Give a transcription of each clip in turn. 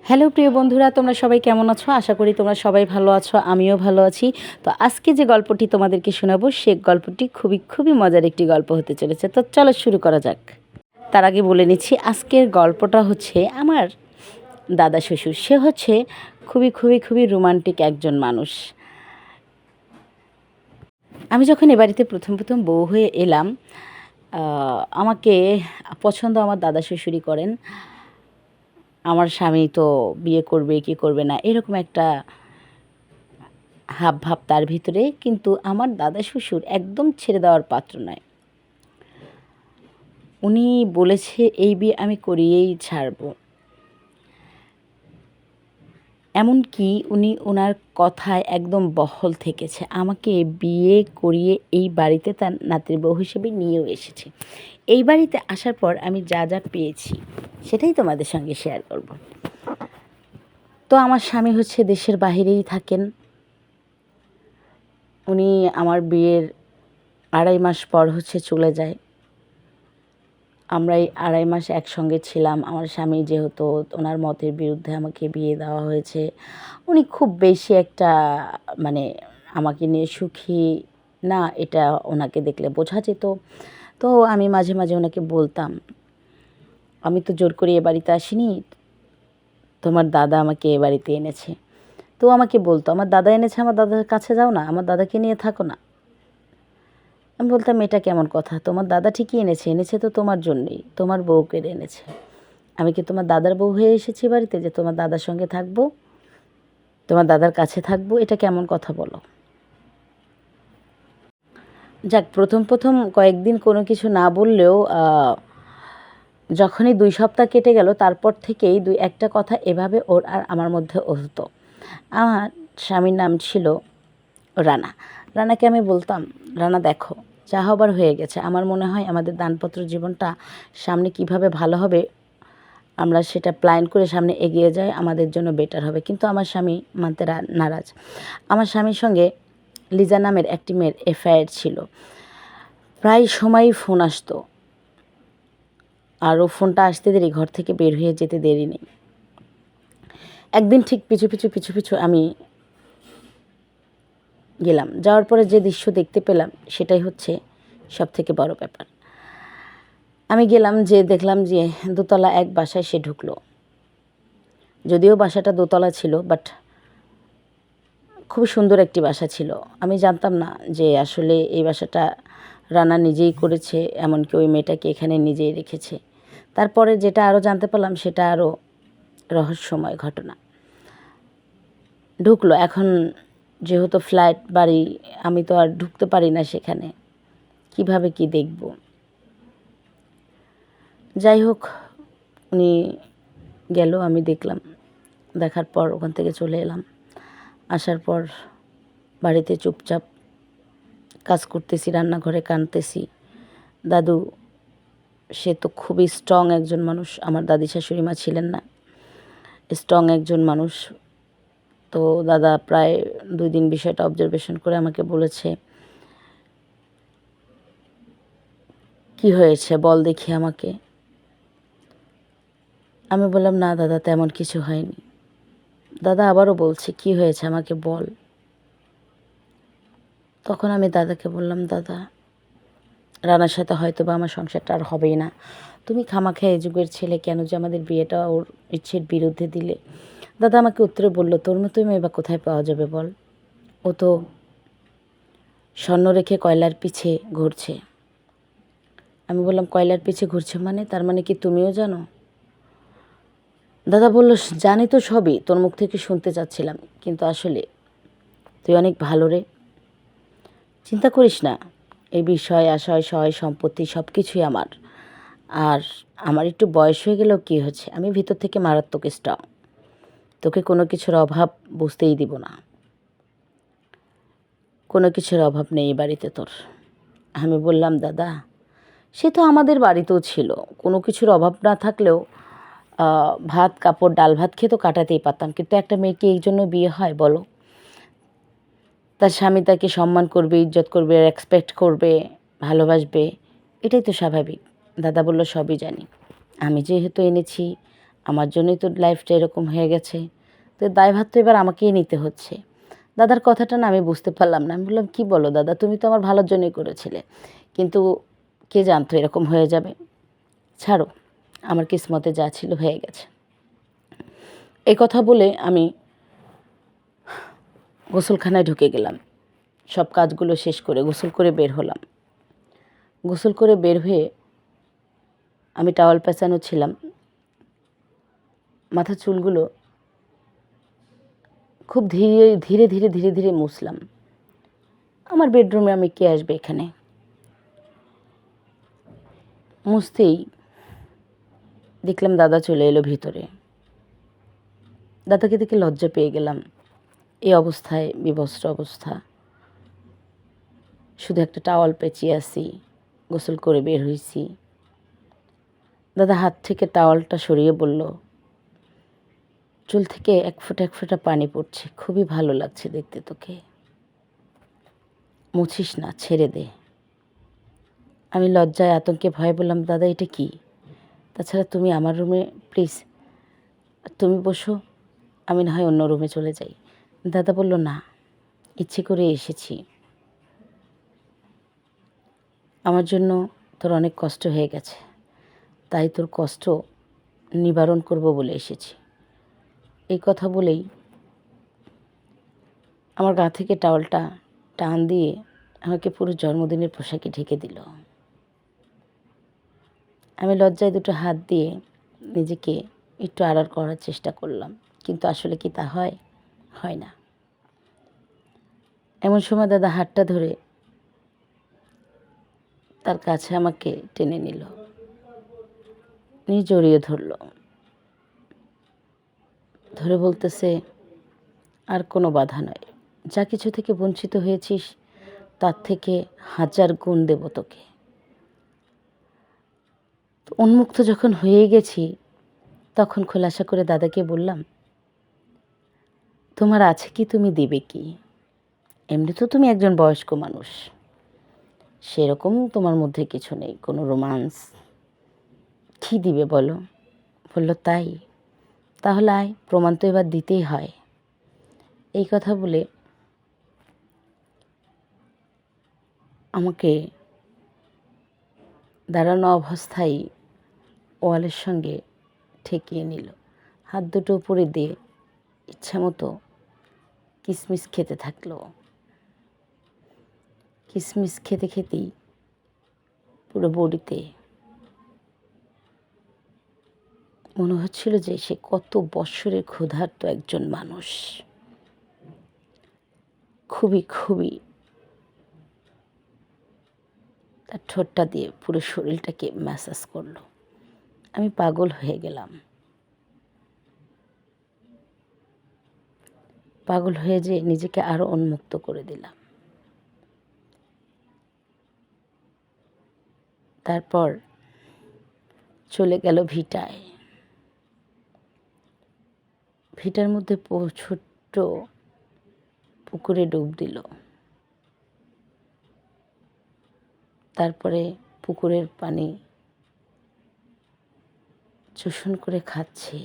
Hello প্রিয় বন্ধুরা, তোমরা সবাই কেমন আছো? আশা করি তোমরা সবাই ভালো আছো, আমিও ভালো আছি। তো আজকে যে গল্পটি তোমাদেরকে শোনাবো সে গল্পটি খুবই মজার একটি গল্প হতে চলেছে। তো চলো শুরু করা যাক। তার আগে বলে নিচ্ছি, আজকের গল্পটা হচ্ছে আমার দাদা শ্বশুর। সে হচ্ছে খুবই রোমান্টিক একজন মানুষ। আমি যখন এ বাড়িতে প্রথম বউ হয়ে এলাম, আমাকে পছন্দ আমার দাদা শ্বশুরই করেন। আমার স্বামী তো বিয়ে করবে কি করবে না এরকম একটা ভাব তার ভিতরে, কিন্তু আমার দাদা শ্বশুর একদম ছেড়ে দেওয়ার পাত্র নয়। উনি বলেছে এই বিয়ে আমি করিয়েই ছাড়ব। এমনকি উনি ওনার কথায় একদম বহাল থেকেছে, আমাকে বিয়ে করিয়ে এই বাড়িতে তার নাতির বউ হিসেবে নিয়েও এসেছে। এই বাড়িতে আসার পর আমি যা পেয়েছি সেটাই তোমাদের সঙ্গে শেয়ার করব। তো আমার স্বামী হচ্ছে দেশের বাহিরেই থাকেন। উনি আমার বিয়ের 2.5 মাস পর হচ্ছে চলে যায়। আমরা এই 2.5 মাস একসঙ্গে ছিলাম। আমার স্বামী যেহেতু ওনার মতের বিরুদ্ধে আমাকে বিয়ে দেওয়া হয়েছে, উনি খুব বেশি একটা মানে আমাকে নিয়ে সুখী না, এটা ওনাকে দেখলে বোঝা যেত। তো আমি মাঝে ওনাকে বলতাম, আমি তো জোর করে এ বাড়িতে আসিনি, তোমার দাদা আমাকে এ বাড়িতে এনেছে। তো আমাকে বলতো, আমার দাদা এনেছে, আমার দাদার কাছে যাও না, আমার দাদাকে নিয়ে থাকো না। আমি বলতাম, এটা কেমন কথা? তোমার দাদা ঠিকই এনেছে তো তোমার জন্যেই, তোমার বউকে এনেছে। আমি কি তোমার দাদার বউ হয়ে এসেছি বাড়িতে যে তোমার দাদার সঙ্গে থাকবো, তোমার দাদার কাছে থাকবো? এটা কেমন কথা বলো? যাক, প্রথম কয়েকদিন কোনো কিছু না বললেও যখনই 2 সপ্তাহ কেটে গেল, তারপর থেকেই 2-1টা কথা এভাবে ওর আর আমার মধ্যে হতো। আমার স্বামীর নাম ছিল রানা। রানাকে আমি বলতাম, রানা দেখো, যা হবার হয়ে গেছে। আমার মনে হয় আমাদের দাম্পত্য জীবনটা সামনে কিভাবে ভালো হবে আমরা সেটা প্ল্যান করে সামনে এগিয়ে যাই, আমাদের জন্য বেটার হবে। কিন্তু আমার স্বামী মানতে নারাজ। আমার স্বামীর সঙ্গে লিজা নামের একটি মেয়ের অ্যাফেয়ার ছিল। প্রায় সময়ই ফোন আসতো, আর ও ফোনটা আসতে দেরি, ঘর থেকে বের হয়ে যেতে দেরি নেই। একদিন ঠিক পিছু আমি গেলাম। যাওয়ার পরে যে দৃশ্য দেখতে পেলাম সেটাই হচ্ছে সবথেকে বড় ব্যাপার। আমি গেলাম, যে দেখলাম যে দোতলা এক বাসায় সে ঢুকলো। যদিও বাসাটা দোতলা ছিল, বাট খুব সুন্দর একটি বাসা ছিল। আমি জানতাম না যে আসলে এই বাসাটা রানা নিজেই করেছে, এমনকি ওই মেয়েটাকে এখানে নিজেই রেখেছে। তারপরে যেটা আরও জানতে পারলাম সেটা আরও রহস্যময় ঘটনা। ঢুকলো, এখন যেহেতু ফ্ল্যাট বাড়ি, আমি তো আর ঢুকতে পারি না সেখানে, কিভাবে কি দেখব। যাই হোক, উনি গেল, আমি দেখলাম। দেখার পর ওখান থেকে চলে এলাম। আসার পর বাড়িতে চুপচাপ কাজ করতেছি, রান্নাঘরে কাঁদতেছি। দাদু, সে তো খুবই স্ট্রং একজন মানুষ, আমার দাদি শাশুড়ি মা ছিলেন না, স্ট্রং একজন মানুষ। তো দাদা প্রায় 2 দিন বিষয়টা অবজারভেশন করে আমাকে বলেছে, কি হয়েছে বল দেখি আমাকে। আমি বললাম, না দাদা, তেমন কিছু হয়নি। দাদা আবারও বলছে, কি হয়েছে আমাকে বল। তখন আমি দাদাকে বললাম, দাদা, রানার সাথে হয়তো বা আমার সংসারটা আর হবেই না। তুমি খামাখা এই যুগের ছেলে কেন যে আমাদের বিয়েটা ওর ইচ্ছের বিরুদ্ধে দিলে? দাদা আমাকে উত্তরে বলল, তোর মতো মেয়ে বা কোথায় পাওয়া যাবে বল? ও তো স্বর্ণ রেখে কয়লার পিছে ঘুরছে। আমি বললাম, কয়লার পিছে ঘুরছে মানে? তার মানে কি তুমিও জানো? দাদা বলল, জানি তো সবই, তোর মুখ থেকে শুনতে চাচ্ছিলাম, কিন্তু আসলে তুই অনেক ভালো রে। চিন্তা করিস না, এই বিষয় আশয় সহায় সম্পত্তি সব কিছুই আমার। আর আমার একটু বয়স হয়ে গেলেও কী হচ্ছে, আমি ভিতর থেকে মারাত্মক স্ট্রং। তোকে কোনো কিছুর অভাব বুঝতেই দিব না। কোনো কিছুর অভাব নেই এই বাড়িতে তোর। আমি বললাম, দাদা, সে তো আমাদের বাড়িতেও ছিল, কোনো কিছুর অভাব না থাকলেও ভাত কাপড় ডাল ভাত খেয়ে তো কাটাতেই পারতাম। কিন্তু একটা মেয়েকে এই জন্য বিয়ে হয় বলো? তার স্বামী তাকে সম্মান করবে, ইজ্জত করবে, রেসপেক্ট করবে, ভালোবাসবে, এটাই তো স্বাভাবিক। দাদা বলল, সবই জানি, আমি যেহেতু এনেছি আমার জন্যই তো লাইফটা এরকম হয়ে গেছে, তো দায়ভার তো এবার আমাকেই নিতে হচ্ছে। দাদার কথাটা না আমি বুঝতে পারলাম না। আমি বললাম, কী বলো দাদা, তুমি তো আমার ভালোর জন্যই করেছিলে, কিন্তু কে জানতো এরকম হয়ে যাবে। ছাড়ো, আমার কিসমতে যা ছিল হয়ে গেছে। এই কথা বলে আমি গোসলখানায় ঢুকে গেলাম। সব কাজগুলো শেষ করে গোসল করে বের হলাম। গোসল করে বের হয়ে আমি টাওয়াল পেঁচানো ছিলাম, মাথার চুলগুলো খুব ধীরে ধীরে ধীরে ধীরে ধীরে মুছলাম। আমার বেডরুমে আমি কে আসবে এখানে। মুছতেই দেখলাম দাদা চলে এলো ভিতরে। দাদাকে দেখে লজ্জা পেয়ে গেলাম। এই অবস্থায়, বিবস্ত্র অবস্থা, শুধু একটা টাওয়াল পেঁচিয়ে আসি, গোসল করে বের হয়েছি। দাদা হাত থেকে টাওয়ালটা সরিয়ে বলল, চুল থেকে এক ফোঁটা পানি পড়ছে, খুবই ভালো লাগছে দেখতে তোকে, মুছিস না, ছেড়ে দে। আমি লজ্জায় আতঙ্কে ভয়ে বললাম, দাদা এটা কি? তাছাড়া তুমি আমার রুমে প্লিজ, তুমি বসো, আমি না হয় অন্য রুমে চলে যাই। দাদা বলল, না, ইচ্ছে করে এসেছি, আমার জন্য তোর অনেক কষ্ট হয়ে গেছে, তাই তোর কষ্ট নিবারণ করব বলে এসেছি। এই কথা বলেই আমার গা থেকে টাওয়ালটা টান দিয়ে আমাকে পুরো জন্মদিনের পোশাকে ঢেকে দিল। আমি লজ্জায় দুটো হাত দিয়ে নিজেকে একটু আড়াল করার চেষ্টা করলাম, কিন্তু আসলে কি তা হয়? হয় না। এমন সময় দাদা হাতটা ধরে তার কাছে আমাকে টেনে নিল, নিয়ে জড়িয়ে ধরল, ধরে বলতেছে, আর কোনো বাধা নয়, যা কিছু থেকে বঞ্চিত হয়েছিস তার থেকে 1000 গুণ দেব তোকে। উন্মুক্ত যখন হয়ে গেছি তখন খোলাসা করে দাদাকে বললাম, তোমার আছে কি, তুমি দেবে কি? এমনি তো তুমি একজন বয়স্ক মানুষ, সেরকম তোমার মধ্যে কিছু নেই, কোনো রোমান্স, কী দিবে বলো? বলল, তাই? তাহলে আয়, প্রমাণ তো এবার দিতেই হয়। এই কথা বলে আমাকে দাঁড়ানো অবস্থায় ওয়ালের সঙ্গে ঠেকিয়ে নিল, হাত দুটো উপরে দিয়ে ইচ্ছা মতো কিসমিস খেতে থাকলো। কিসমিস খেতে খেতেই পুরো বডিতে মনে হচ্ছিল যে সে কত বৎসরের ক্ষুধার্ত একজন মানুষ। খুবই খুবই তার ঠোঁটটা দিয়ে পুরো শরীরটাকে ম্যাসাজ করলো। আমি পাগল হয়ে গেলাম। পাগল হয়ে যে নিজেকে আরও উন্মুক্ত করে দিলাম। তারপর চলে গেল ভিটায়। ভিটার মধ্যে ছোট্ট পুকুরে ডুব দিল। তারপরে পুকুরের পানি চুষণ করে খাচ্ছে।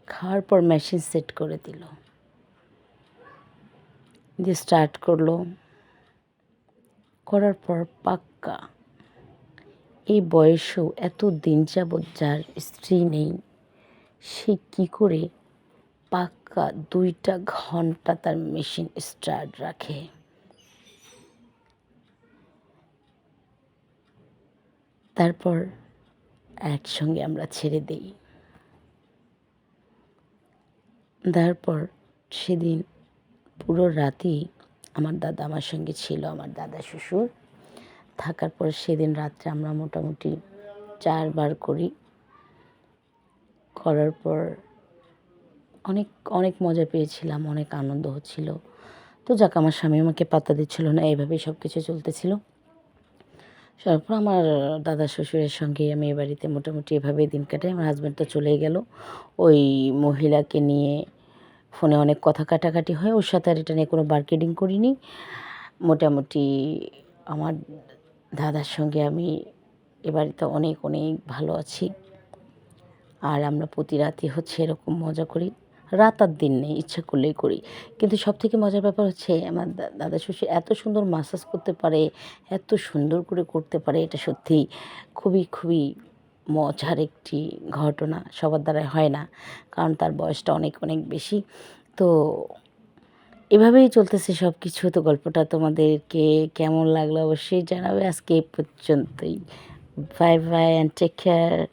খাওয়ার পর মেশিন সেট করে দিল, দিয়ে স্টার্ট করলো। করার পর পাক্কা, এই বয়সেও এত দিন যাবৎ যার স্ত্রী নেই, সে কি করে পাক্কা 2টা ঘন্টা তার মেশিন স্টার্ট রাখে। তারপর একসঙ্গে আমরা ছেড়ে দিই। তারপর সেদিন পুরো রাতই আমার দাদা আমার সঙ্গে ছিল, আমার দাদা শ্বশুর থাকার পর সেদিন রাত্রে আমরা মোটামুটি 4 বার করার পর অনেক অনেক মজা পেয়েছিলাম, অনেক আনন্দ হচ্ছিল। তো যাক, আমার স্বামী আমাকে পাত্তা দিচ্ছিল না, এইভাবেই সব কিছু চলতেছিল। তারপর আমার দাদা শ্বশুরের সঙ্গে আমি এ বাড়িতে মোটামুটি এভাবেই দিন কাটাই। আমার হাজব্যান্ড তো চলেই গেল, ওই মহিলাকে নিয়ে ফোনে অনেক কথা কাটাকাটি হয়, ওর সাথে আর এটা নিয়ে কোনো মার্কেটিং করিনি। মোটামুটি আমার দাদার সঙ্গে আমি এ বাড়িতে অনেক অনেক ভালো আছি। আর আমরা প্রতি রাতই হচ্ছে এরকম মজা করি। রাত আর দিন নেই, ইচ্ছা করলেই করি। কিন্তু সবথেকে মজার ব্যাপার হচ্ছে আমার দাদা শ্বশুর এত সুন্দর মাসাজ করতে পারে, এত সুন্দর করে করতে পারে, এটা সত্যিই খুবই, খুবই মজার একটি ঘটনা। সবার দ্বারাই হয় না, কারণ তার বয়সটা অনেক, অনেক বেশি। তো এভাবেই চলতেছে সব কিছু। তো গল্পটা তোমাদেরকে কেমন লাগলো অবশ্যই জানাবে। আজকে এই পর্যন্তই। Bye bye and take care.